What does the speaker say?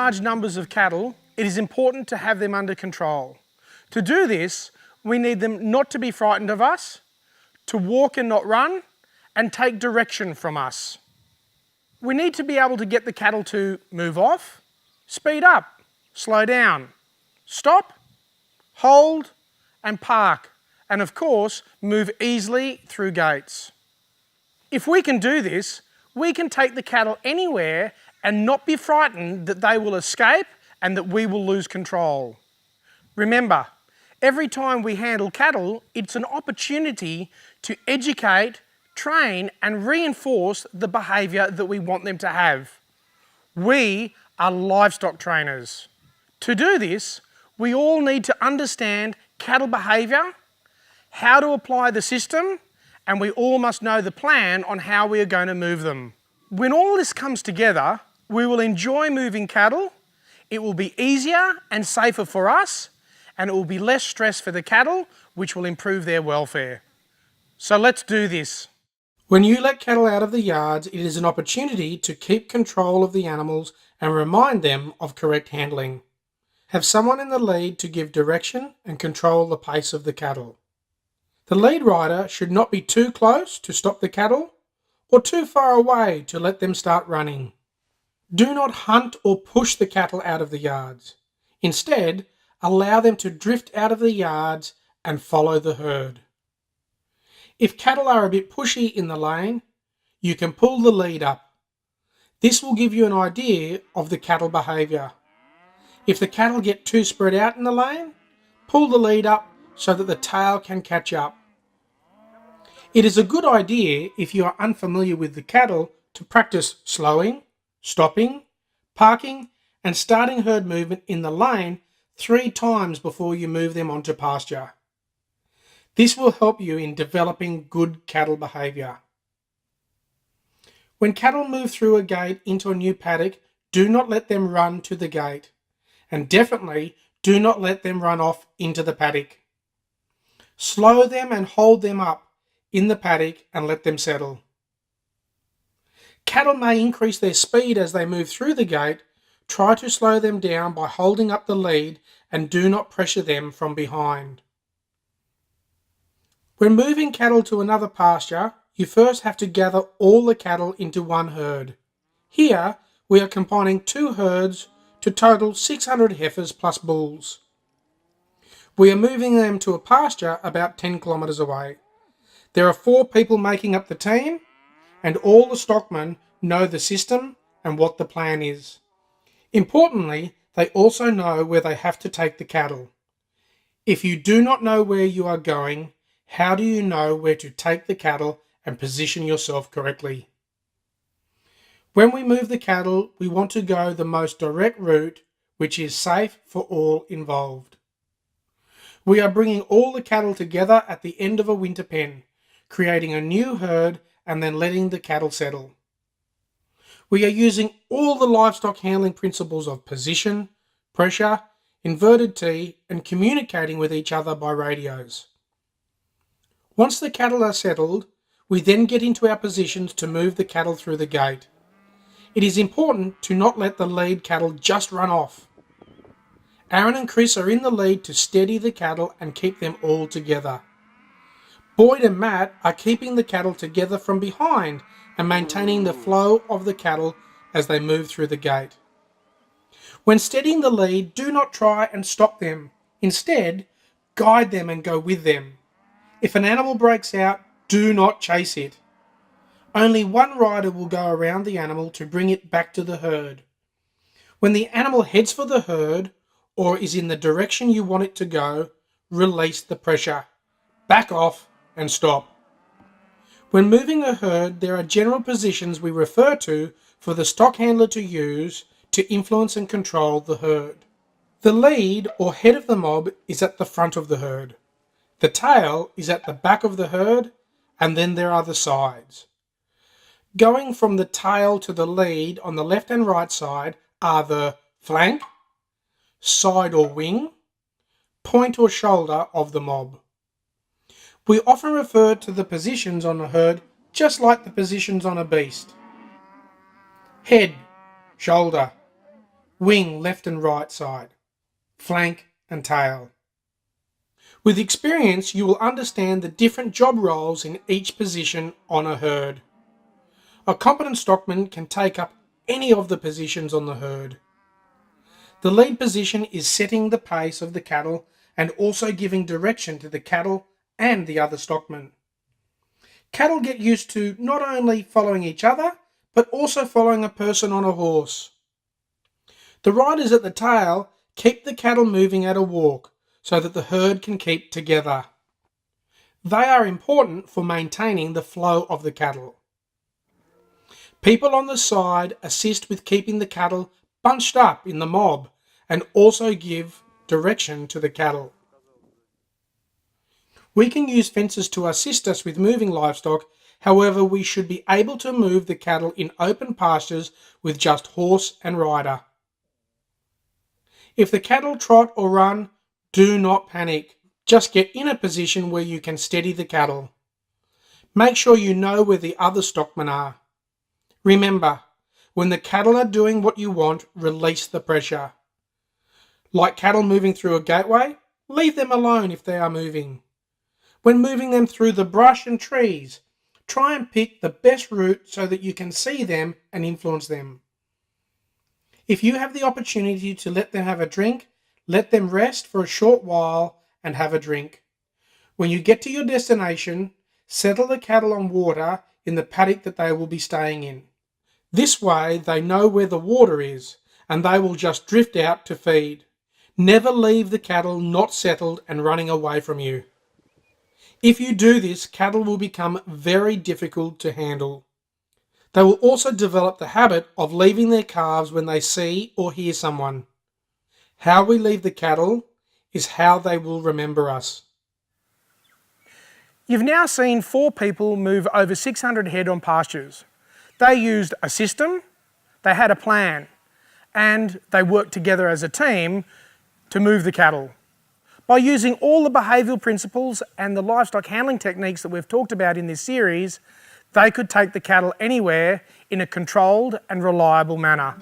large numbers of cattle, it is important to have them under control. To do this, we need them not to be frightened of us, to walk and not run, and take direction from us. We need to be able to get the cattle to move off, speed up, slow down, stop, hold, and park, and of course, move easily through gates. If we can do this, we can take the cattle anywhere and not be frightened that they will escape and that we will lose control. Remember, every time we handle cattle, it's an opportunity to educate, train, and reinforce the behaviour that we want them to have. We are livestock trainers. To do this, we all need to understand cattle behaviour, how to apply the system, and we all must know the plan on how we are going to move them. When all this comes together, we will enjoy moving cattle, it will be easier and safer for us, and it will be less stress for the cattle, which will improve their welfare. So let's do this. When you let cattle out of the yards, it is an opportunity to keep control of the animals and remind them of correct handling. Have someone in the lead to give direction and control the pace of the cattle. The lead rider should not be too close to stop the cattle or too far away to let them start running. Do not hunt or push the cattle out of the yards. Instead, allow them to drift out of the yards and follow the herd. If cattle are a bit pushy in the lane, you can pull the lead up. This will give you an idea of the cattle behaviour. If the cattle get too spread out in the lane, pull the lead up so that the tail can catch up. It is a good idea, if you are unfamiliar with the cattle, to practice slowing, stopping, parking, and starting herd movement in the lane 3 times before you move them onto pasture. This will help you in developing good cattle behaviour. When cattle move through a gate into a new paddock, do not let them run to the gate, and definitely do not let them run off into the paddock. Slow them and hold them up in the paddock and let them settle. Cattle may increase their speed as they move through the gate. Try to slow them down by holding up the lead and do not pressure them from behind. When moving cattle to another pasture, you first have to gather all the cattle into one herd. Here, we are combining 2 herds to total 600 heifers plus bulls. We are moving them to a pasture about 10 kilometres away. There are 4 people making up the team, and all the stockmen know the system and what the plan is. Importantly, they also know where they have to take the cattle. If you do not know where you are going, how do you know where to take the cattle and position yourself correctly? When we move the cattle, we want to go the most direct route, which is safe for all involved. We are bringing all the cattle together at the end of a winter pen, creating a new herd and then letting the cattle settle. We are using all the livestock handling principles of position, pressure, inverted T, and communicating with each other by radios. Once the cattle are settled, we then get into our positions to move the cattle through the gate. It is important to not let the lead cattle just run off. Aaron and Chris are in the lead to steady the cattle and keep them all together. Boyd and Matt are keeping the cattle together from behind and maintaining the flow of the cattle as they move through the gate. When steadying the lead, do not try and stop them. Instead, guide them and go with them. If an animal breaks out, do not chase it. Only one rider will go around the animal to bring it back to the herd. When the animal heads for the herd or is in the direction you want it to go, release the pressure. Back off and stop. When moving a herd, there are general positions we refer to for the stock handler to use to influence and control the herd. The lead or head of the mob is at the front of the herd. The tail is at the back of the herd, and then there are the sides. Going from the tail to the lead on the left and right side are the flank, side or wing, point or shoulder of the mob. We often refer to the positions on a herd just like the positions on a beast. Head, shoulder, wing left and right side, flank and tail. With experience, you will understand the different job roles in each position on a herd. A competent stockman can take up any of the positions on the herd. The lead position is setting the pace of the cattle and also giving direction to the cattle and the other stockmen. Cattle get used to not only following each other, but also following a person on a horse. The riders at the tail keep the cattle moving at a walk so that the herd can keep together. They are important for maintaining the flow of the cattle. People on the side assist with keeping the cattle bunched up in the mob and also give direction to the cattle. We can use fences to assist us with moving livestock, however we should be able to move the cattle in open pastures with just horse and rider. If the cattle trot or run, do not panic. Just get in a position where you can steady the cattle. Make sure you know where the other stockmen are. Remember, when the cattle are doing what you want, release the pressure. Like cattle moving through a gateway, leave them alone if they are moving. When moving them through the brush and trees, try and pick the best route so that you can see them and influence them. If you have the opportunity to let them have a drink, let them rest for a short while and have a drink. When you get to your destination, settle the cattle on water in the paddock that they will be staying in. This way they know where the water is and they will just drift out to feed. Never leave the cattle not settled and running away from you. If you do this, cattle will become very difficult to handle. They will also develop the habit of leaving their calves when they see or hear someone. How we leave the cattle is how they will remember us. You've now seen 4 people move over 600 head on pastures. They used a system, they had a plan, and they worked together as a team to move the cattle. By using all the behavioural principles and the livestock handling techniques that we've talked about in this series, they could take the cattle anywhere in a controlled and reliable manner.